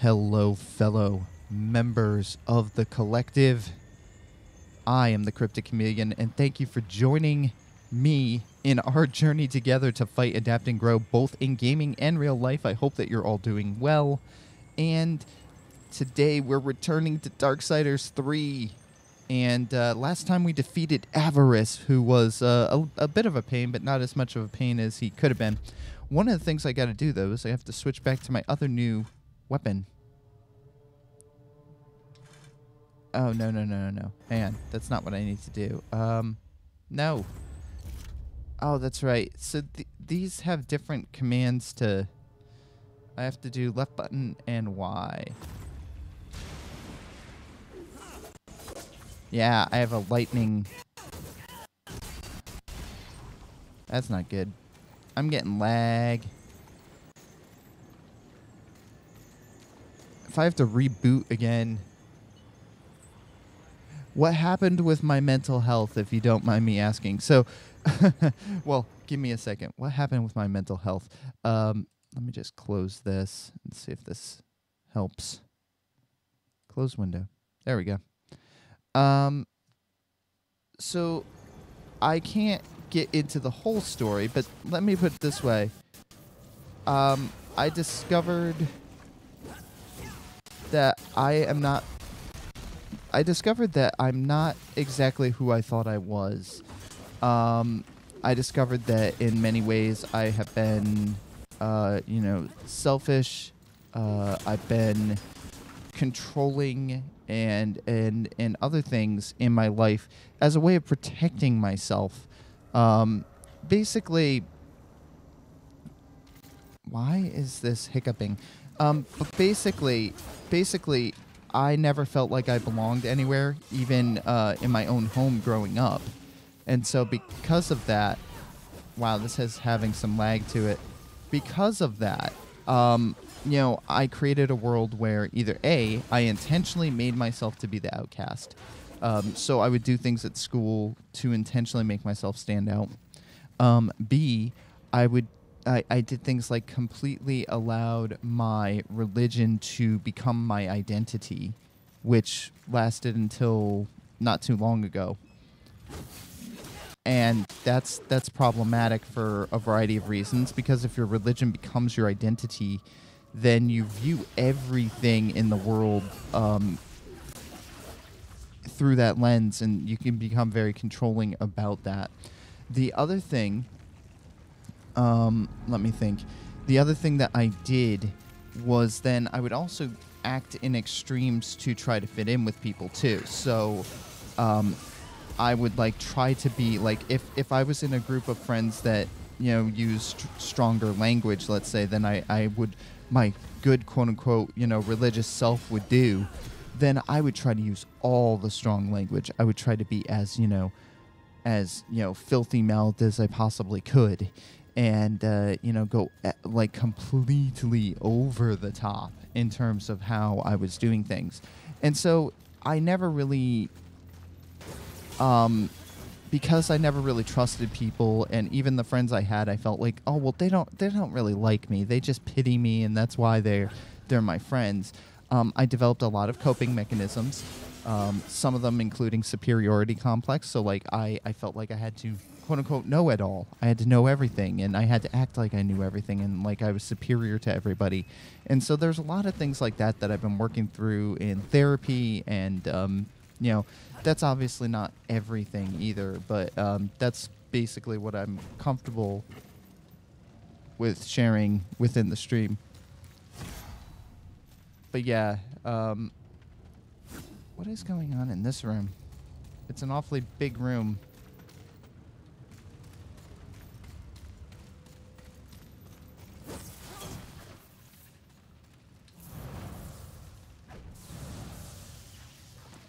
Hello, fellow members of the collective. I am the Cryptic Chameleon, and thank you for joining me in our journey together to fight, adapt, and grow, both in gaming and real life. I hope that you're all doing well. And today we're returning to Darksiders 3. And last time we defeated Avarice, who was a bit of a pain, but not as much of a pain as he could have been. One of the things I got to do, though, is I have to switch back to my other new weapon. Oh, no. Hang on. That's not what I need to do. No. Oh, that's right. So these have different commands to... I have to do left button and Y. Yeah, I have a lightning... That's not good. I'm getting lag. If I have to reboot again... What happened with my mental health, if you don't mind me asking? So, well, give me a second. What happened with my mental health? Let me just close this and see if this helps. Close window. There we go. So, I can't get into the whole story, but let me put it this way. I discovered that I'm not exactly who I thought I was. I discovered that in many ways I have been, selfish. I've been controlling and other things in my life as a way of protecting myself. Basically, why is this hiccuping? But basically, I never felt like I belonged anywhere, even in my own home growing up. And so because of that, wow, this is having some lag to it. Because of that, I created a world where either A, I intentionally made myself to be the outcast. So I would do things at school to intentionally make myself stand out. B, I did things like completely allowed my religion to become my identity, which lasted until not too long ago. And that's problematic for a variety of reasons, because if your religion becomes your identity, then you view everything in the world through that lens, and you can become very controlling about that. The other thing... let me think. The other thing that I did was then I would also act in extremes to try to fit in with people too. So, I would try to be if I was in a group of friends that, used stronger language, let's say, than I would, my good quote unquote, religious self would do, then I would try to use all the strong language. I would try to be as filthy mouthed as I possibly could. And, go completely over the top in terms of how I was doing things. And so I never really, because I never really trusted people, and even the friends I had, I felt like, oh, well, they don't really like me. They just pity me, and that's why they're my friends. I developed a lot of coping mechanisms, some of them including superiority complex. So, I felt like I had to, quote-unquote, know it all. I had to know everything, and I had to act like I knew everything, and like I was superior to everybody. And so there's a lot of things like that I've been working through in therapy, and, that's obviously not everything either, but that's basically what I'm comfortable with sharing within the stream. But yeah, what is going on in this room? It's an awfully big room.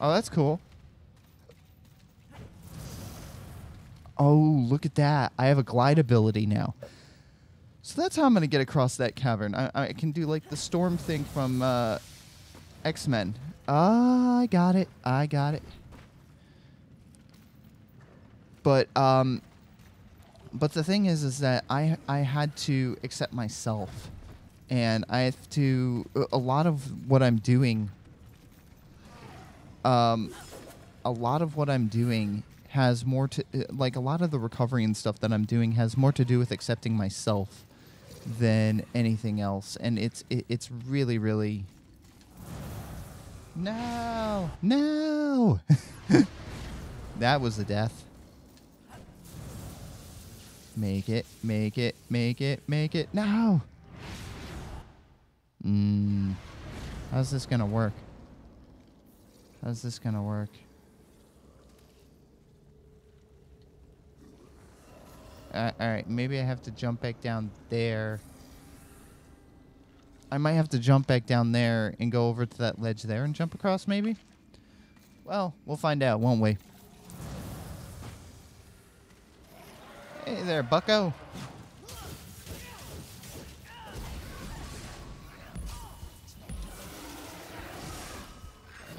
Oh, that's cool. Oh, look at that. I have a glide ability now. So that's how I'm going to get across that cavern. I can do the storm thing from X-Men. I got it. But the thing is that I had to accept myself. and I have to. A lot of what I'm doing. A lot of what I'm doing has more to like a lot of the recovery and stuff that I'm doing has more to do with accepting myself than anything else, and it's really really. No, no. That was a death. Make it, make it, make it, make it. No. How's this gonna work? How's this gonna work? Alright, maybe I have to jump back down there. I might have to jump back down there and go over to that ledge there and jump across, maybe? Well, we'll find out, won't we? Hey there, bucko.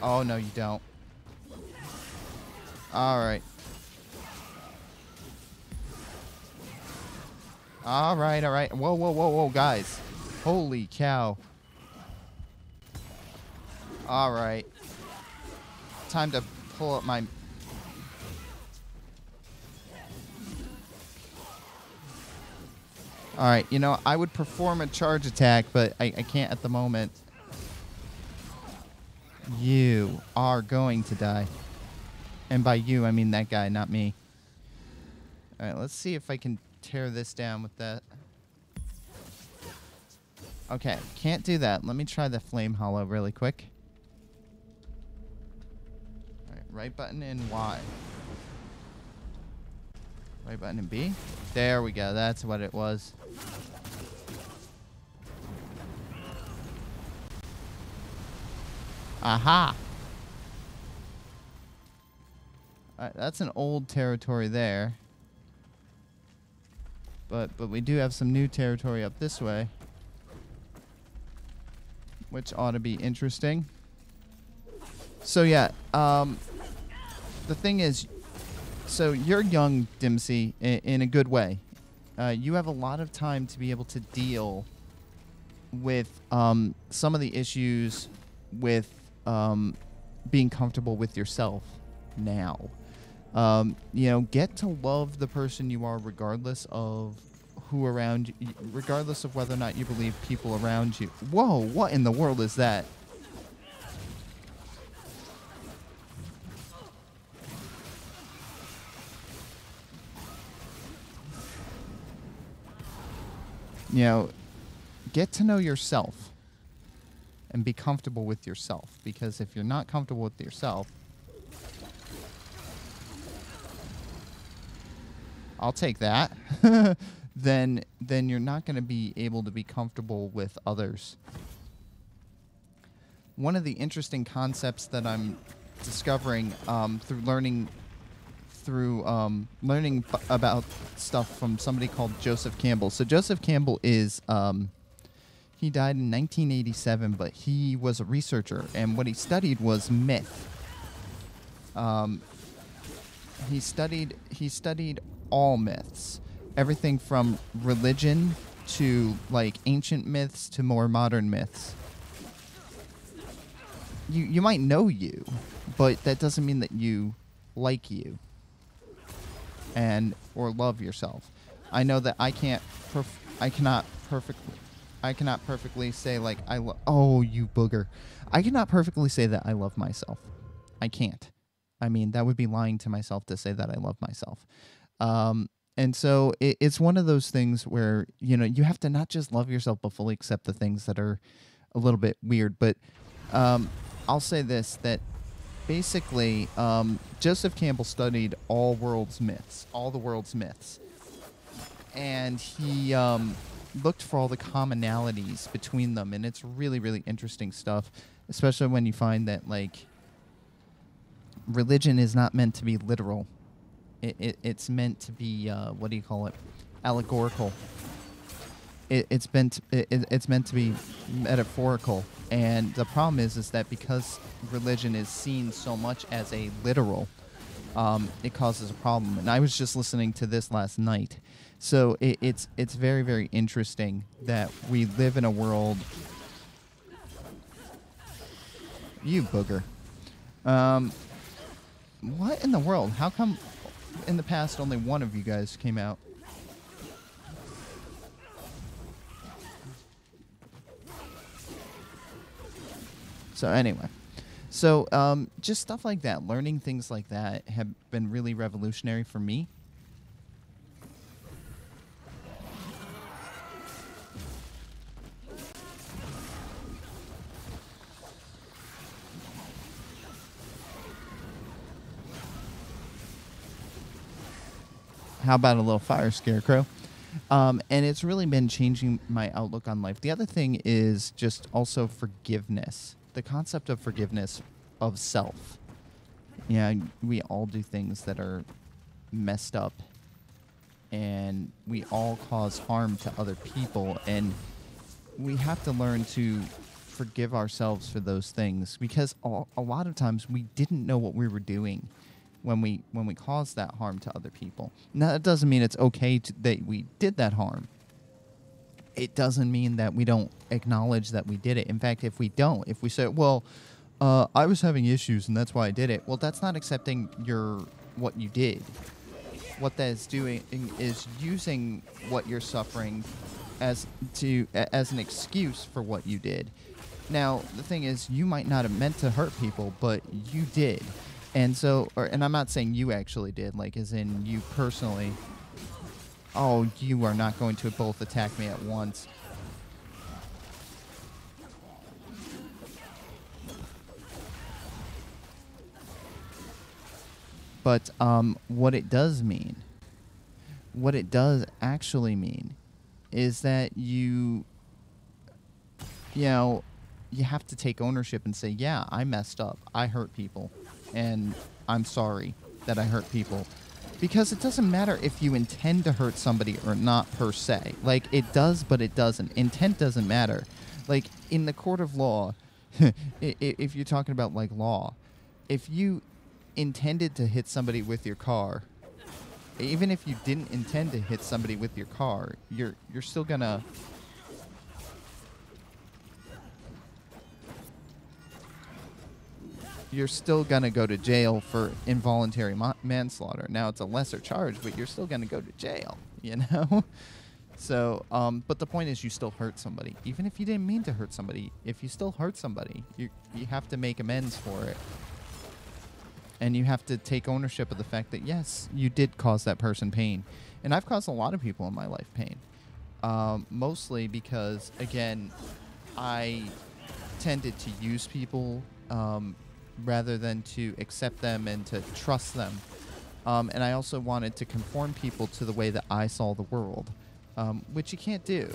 Oh, no, you don't. Alright. Alright, alright. Whoa, whoa, whoa, whoa, guys. Holy cow. Alright. Time to pull up my... Alright, you know, I would perform a charge attack, but I can't at the moment. You are going to die. And by you, I mean that guy, not me. Alright, let's see if I can tear this down with that. Okay, can't do that. Let me try the flame hollow really quick. Alright, right button and Y. Right button and B. There we go. That's what it was. Aha! Alright, that's an old territory there. But we do have some new territory up this way, which ought to be interesting. So yeah, the thing is, so you're young, Dimsy, in a good way. You have a lot of time to be able to deal with some of the issues with being comfortable with yourself now. You know, get to love the person you are regardless of who around you, regardless of whether or not you believe people around you. Whoa, what in the world is that? You know, get to know yourself and be comfortable with yourself, because if you're not comfortable with yourself, I'll take that. then you're not going to be able to be comfortable with others. One of the interesting concepts that I'm discovering through learning about stuff from somebody called Joseph Campbell. So Joseph Campbell is he died in 1987, but he was a researcher, and what he studied was myth. He studied all myths, everything from religion to like ancient myths to more modern myths. You might know you, but that doesn't mean that you like you and or love yourself. I know that I cannot perfectly say like oh, you booger. I cannot perfectly say that I love myself. I can't. I mean, that would be lying to myself to say that I love myself. And so it's one of those things where, you know, you have to not just love yourself, but fully accept the things that are a little bit weird. But I'll say this, that basically Joseph Campbell studied all the world's myths. And he looked for all the commonalities between them. And it's really, really interesting stuff, especially when you find that, like, religion is not meant to be literal. It's meant to be what do you call it? Allegorical. It's meant to be metaphorical, and the problem is that because religion is seen so much as a literal, it causes a problem. And I was just listening to this last night. So it's very, very interesting that we live in a world... You booger. What in the world? How come in the past only one of you guys came out? So anyway, just stuff like that, learning things like that have been really revolutionary for me. How about a little fire scarecrow? And it's really been changing my outlook on life. The other thing is just also forgiveness. The concept of forgiveness of self. Yeah, we all do things that are messed up, and we all cause harm to other people, and we have to learn to forgive ourselves for those things, because a lot of times we didn't know what we were doing when we caused that harm to other people. Now, that doesn't mean it's okay that we did that harm. It doesn't mean that we don't acknowledge that we did it. In fact, if we say, well, I was having issues and that's why I did it. Well, that's not accepting what you did. What that is doing is using what you're suffering as an excuse for what you did. Now, the thing is, you might not have meant to hurt people, but you did. And so, and I'm not saying you actually did, like as in you personally. Oh, you are not going to both attack me at once. But what it does actually mean, is that you have to take ownership and say, yeah, I messed up. I hurt people, and I'm sorry that I hurt people. Because it doesn't matter if you intend to hurt somebody or not, per se. Like, it does, but it doesn't. Intent doesn't matter. Like, in the court of law, if you're talking about, like, law, if you intended to hit somebody with your car, even if you didn't intend to hit somebody with your car, you're still gonna... You're still going to go to jail for involuntary manslaughter. Now, it's a lesser charge, but you're still going to go to jail, you know? So, but the point is you still hurt somebody. Even if you didn't mean to hurt somebody, if you still hurt somebody, you have to make amends for it. And you have to take ownership of the fact that, yes, you did cause that person pain. And I've caused a lot of people in my life pain. Mostly because, again, I tended to use people... rather than to accept them and to trust them. And I also wanted to conform people to the way that I saw the world, which you can't do.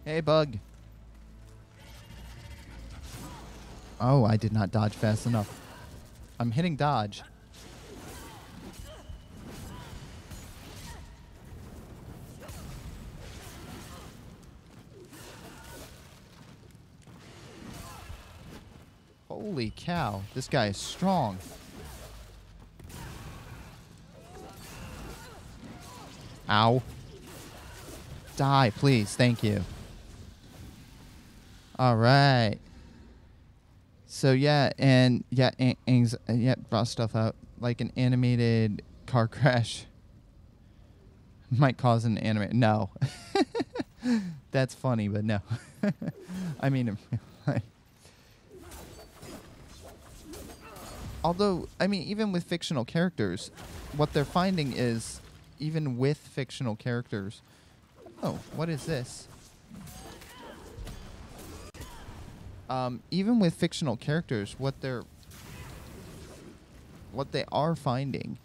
Hey, bug. Oh, I did not dodge fast enough. I'm hitting dodge. Holy cow, this guy is strong. Ow. Die, please. Thank you. All right. So, yeah, and yeah, brought stuff out. Like an animated car crash might cause an anime. No. That's funny, but no. I mean... Although, I mean, even with fictional characters, what they're finding is, even with fictional characters... Oh, what is this? Even with fictional characters, what they are finding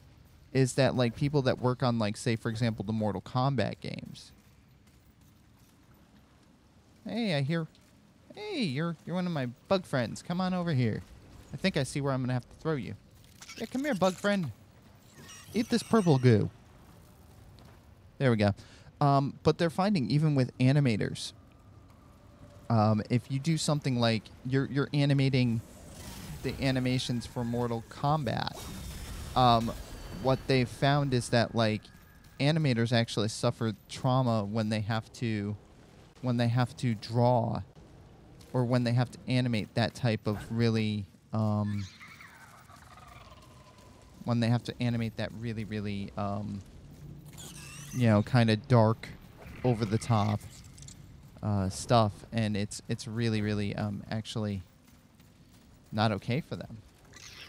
is that, like, people that work on, like, say, for example, the Mortal Kombat games. Hey, I hear... Hey, you're one of my bug friends. Come on over here. I think I see where I'm going to have to throw you. Yeah, come here, bug friend. Eat this purple goo. There we go. But they're finding, even with animators, if you do something like you're animating the animations for Mortal Kombat, what they found is that like animators actually suffer trauma when they have to draw or when they have to animate that type of really when they have to animate that really you know, kind of dark, over the top stuff, and it's really actually not okay for them.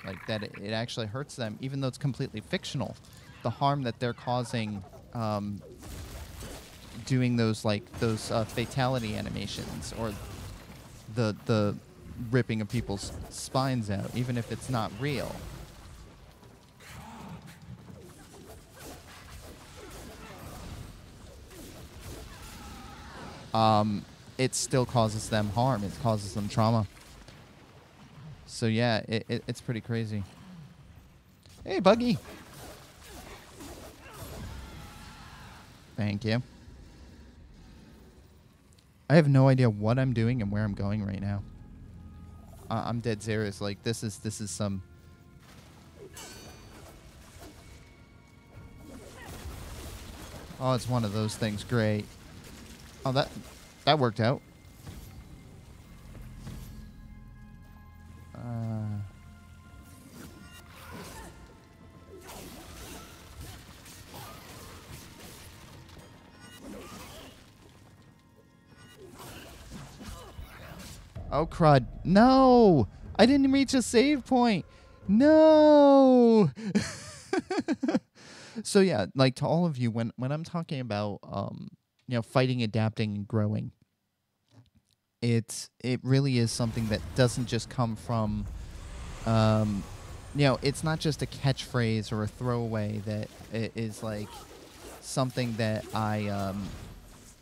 Like that, it actually hurts them, even though it's completely fictional. The harm that they're causing, doing those fatality animations or the ripping of people's spines out, even if it's not real. It still causes them harm. It causes them trauma. So yeah, it's pretty crazy. Hey, Buggy. Thank you. I have no idea what I'm doing and where I'm going right now. I'm dead serious. Like this is some. Oh, it's one of those things. Great. Oh, that worked out. Oh, crud. No! I didn't reach a save point. No! So, yeah, like to all of you, when I'm talking about, you know, fighting, adapting, and growing, it really is something that doesn't just come from, you know, it's not just a catchphrase or a throwaway that is like something that I,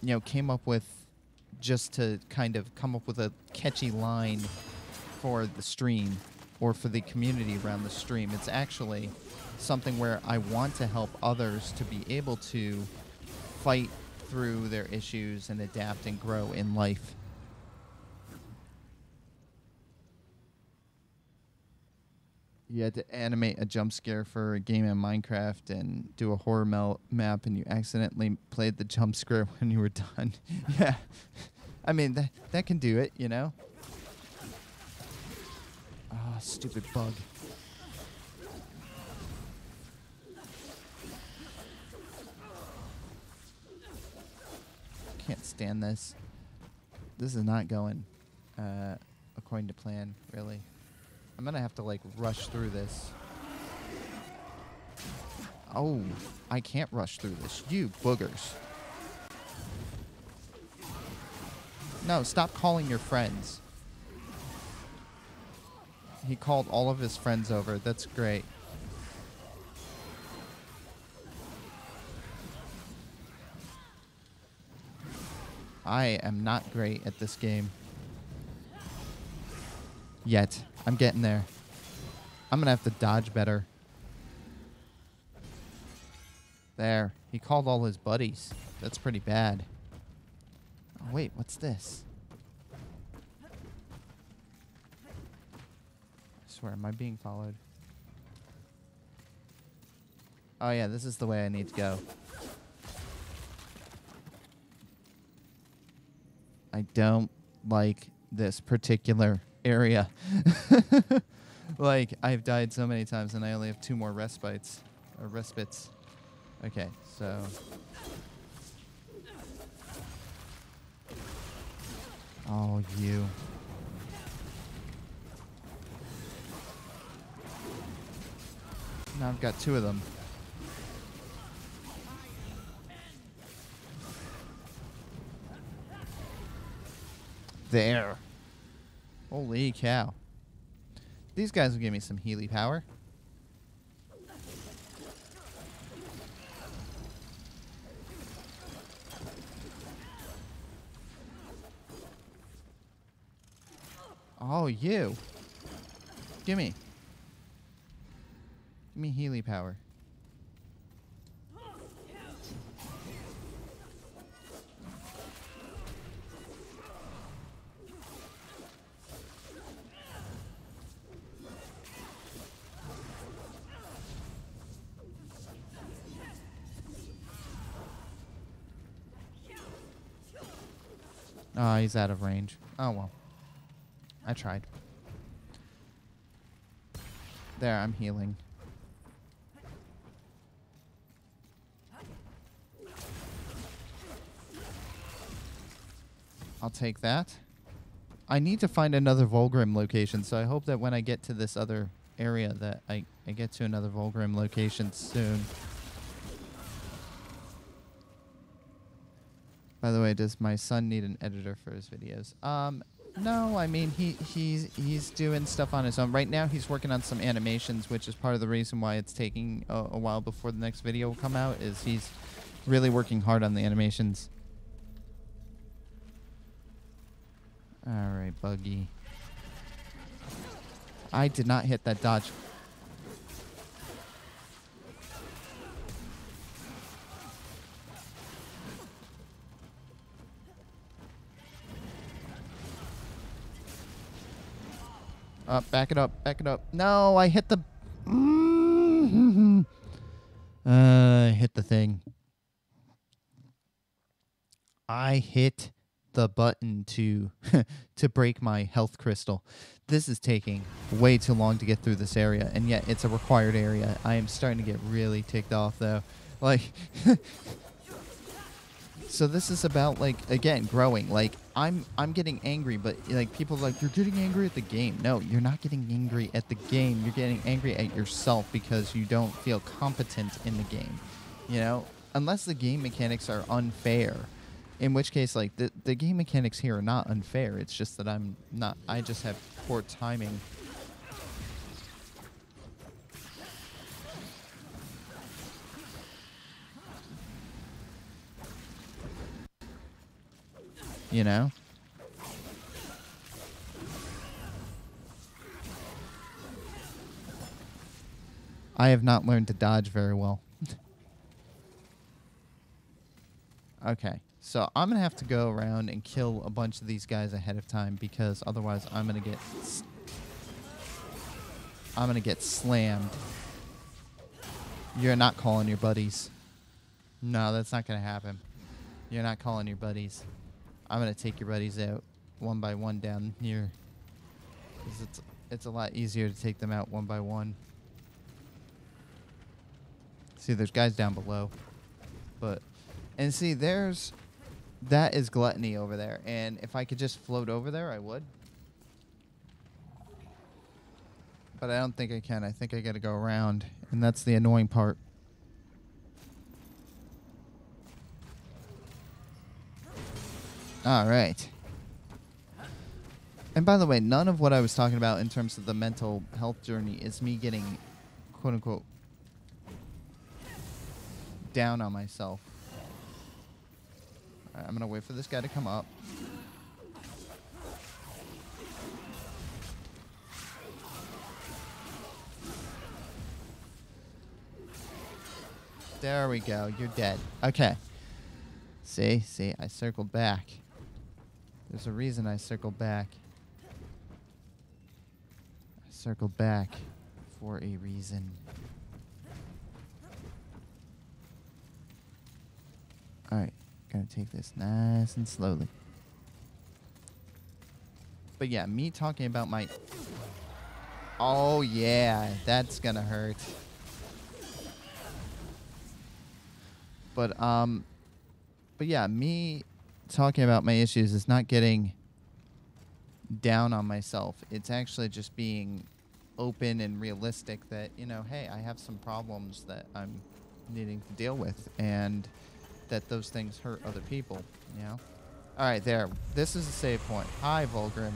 you know, came up with just to kind of come up with a catchy line for the stream or for the community around the stream. It's actually something where I want to help others to be able to fight through their issues and adapt and grow in life. You had to animate a jump scare for a game in Minecraft and do a horror map, and you accidentally played the jump scare when you were done. Yeah. I mean, that can do it, you know? Ah, stupid bug. Can't stand this. This is not going according to plan, really. I'm gonna have to, like, rush through this. Oh, I can't rush through this. You boogers. No, stop calling your friends. He called all of his friends over. That's great. I am not great at this game. Yet. I'm getting there. I'm gonna have to dodge better. There. He called all his buddies. That's pretty bad. Oh, wait. What's this? I swear, am I being followed? Oh, yeah. This is the way I need to go. I don't like this particular area. Like, I've died so many times and I only have 2 more respites. Or respites. Okay, so... Oh, you. Now I've got 2 of them. There. Holy cow. These guys will give me some Healy power. Oh, you. Gimme. Give me Healy power. Oh, he's out of range. Oh, well. I tried. There, I'm healing. I'll take that. I need to find another Volgrim location, so I hope that when I get to this other area that I get to another Volgrim location soon. By the way, does my son need an editor for his videos? No, I mean he's doing stuff on his own. Right now he's working on some animations, which is part of the reason why it's taking a while before the next video will come out, is he's really working hard on the animations. Alright, Buggy. I did not hit that dodge. Back it up, back it up. No, I hit the... I hit the thing. I hit the button to to break my health crystal. This is taking way too long to get through this area, and yet it's a required area. I am starting to get really ticked off, though. Like... So this is about, like, again, growing. Like, I'm getting angry, but, like, people are like, you're getting angry at the game. No, you're not getting angry at the game. You're getting angry at yourself because you don't feel competent in the game. You know? Unless the game mechanics are unfair. In which case, like, the game mechanics here are not unfair. It's just that I just have poor timing. You know? I have not learned to dodge very well. Okay, so I'm going to have to go around and kill a bunch of these guys ahead of time, because otherwise I'm going to get slammed. You're not calling your buddies. No, that's not going to happen. You're not calling your buddies. I'm going to take your buddies out one by one down here. 'Cause it's a lot easier to take them out one by one. See, there's guys down below. And see, that is Gluttony over there. And if I could just float over there, I would. But I don't think I can. I think I got to go around. And that's the annoying part. All right. And by the way, none of what I was talking about in terms of the mental health journey is me getting, quote unquote, down on myself. All right, I'm going to wait for this guy to come up. There we go. You're dead. Okay. See, I circled back. There's a reason I circled back. I circled back for a reason. Alright, gotta take this nice and slowly. But yeah, me talking about my... Oh yeah, that's gonna hurt. But yeah, me talking about my issues is not getting down on myself. It's actually just being open and realistic that, you know, hey, I have some problems that I'm needing to deal with, and that those things hurt other people, you know? All right, there. This is a save point. Hi, Volgrim.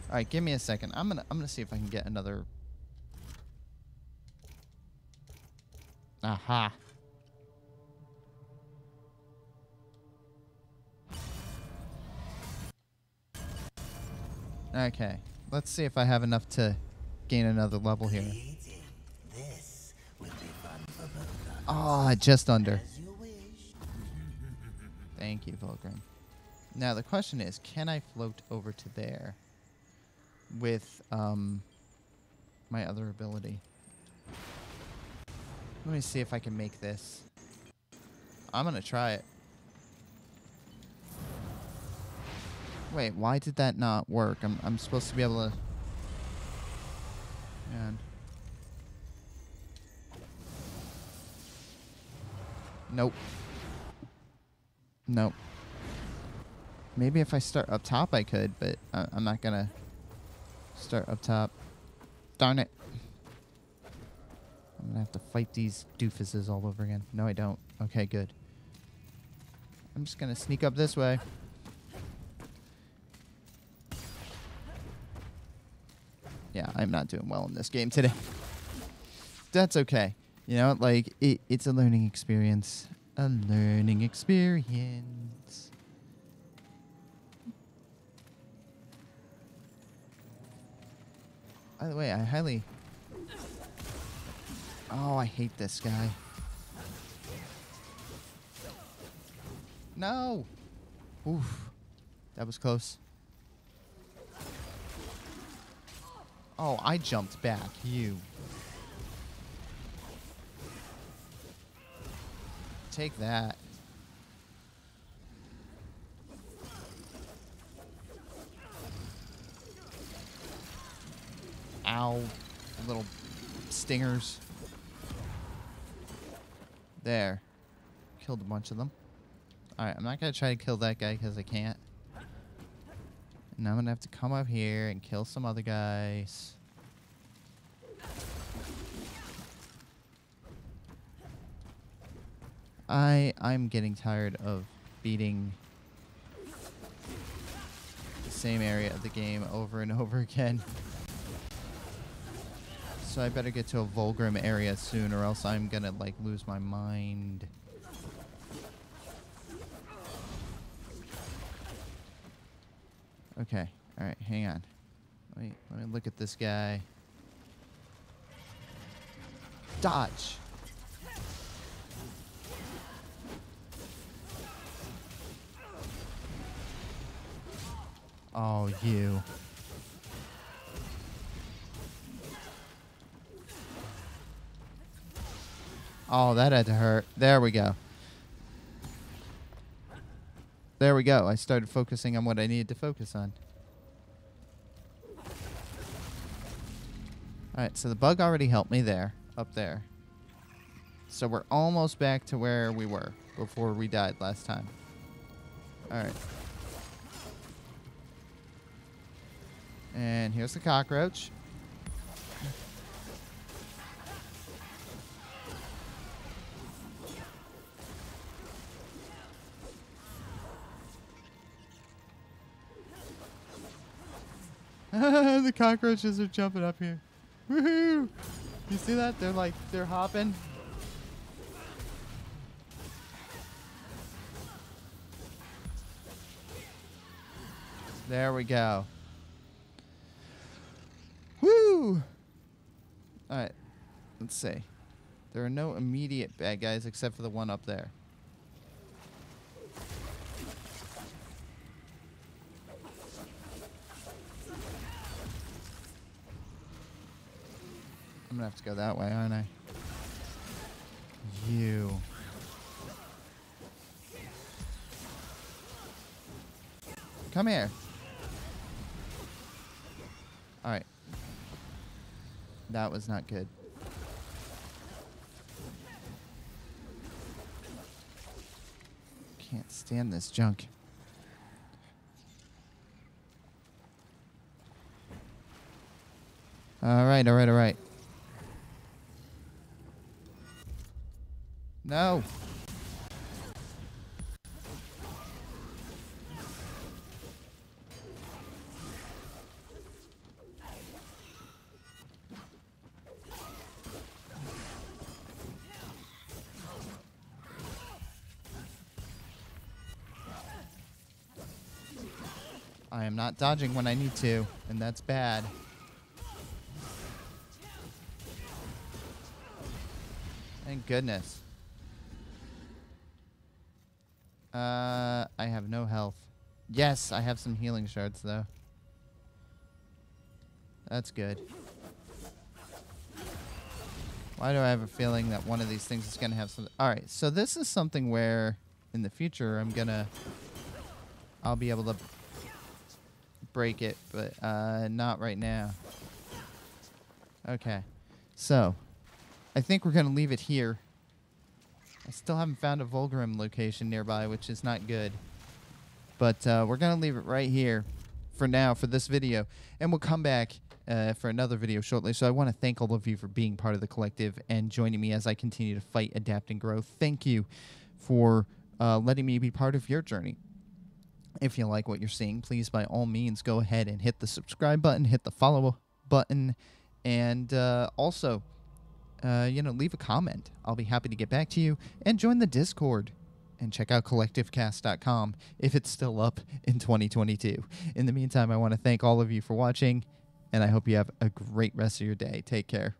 All right, give me a second. I'm gonna see if I can get another... Aha. Okay, let's see if I have enough to gain another level here. Oh, just under. Thank you, Volgrim. Now, the question is, can I float over to there with my other ability? Let me see if I can make this. I'm going to try it. Wait, why did that not work? I'm supposed to be able to... Man. Nope. Nope. Maybe if I start up top I could, but I'm not gonna start up top. Darn it. I'm gonna have to fight these doofuses all over again. No, I don't. Okay, good. I'm just gonna sneak up this way. Yeah, I'm not doing well in this game today. That's okay. You know, like, it's a learning experience. A learning experience. By the way, I highly... Oh, I hate this guy. No! Oof. That was close. Oh, I jumped back. You. Take that. Ow. Little stingers. There. Killed a bunch of them. Alright, I'm not going to try to kill that guy because I can't. And I'm going to have to come up here and kill some other guys. I'm getting tired of beating the same area of the game over and over again. So I better get to a Volgrim area soon or else I'm going to, like, lose my mind. Okay. Alright, hang on. Let me look at this guy. Dodge! Oh, you. Oh, that had to hurt. There we go. There we go. I started focusing on what I needed to focus on. Alright, so the bug already helped me there. Up there. So we're almost back to where we were before we died last time. Alright. And here's the cockroach. The cockroaches are jumping up here. Woohoo! You see that? They're hopping. There we go. Woo! Alright. Let's see. There are no immediate bad guys except for the one up there. I'm gonna have to go that way, aren't I? You. Come here. Alright. That was not good. Can't stand this junk. Alright, alright, alright. No. I am not dodging when I need to, and that's bad. Thank goodness. I have no health. Yes, I have some healing shards, though. That's good. Why do I have a feeling that one of these things is going to have some... Alright, so this is something where, in the future, I'll be able to break it, but not right now. Okay. So, I think we're going to leave it here. I still haven't found a Vulgrim location nearby, which is not good. But we're going to leave it right here for now for this video. And we'll come back for another video shortly. So I want to thank all of you for being part of the collective and joining me as I continue to fight, adapt, and grow. Thank you for letting me be part of your journey. If you like what you're seeing, please, by all means, go ahead and hit the subscribe button, hit the follow button, and also, leave a comment. I'll be happy to get back to you. And join the Discord. And check out collectivecast.com if it's still up in 2022. In the meantime, I want to thank all of you for watching, and I hope you have a great rest of your day. Take care.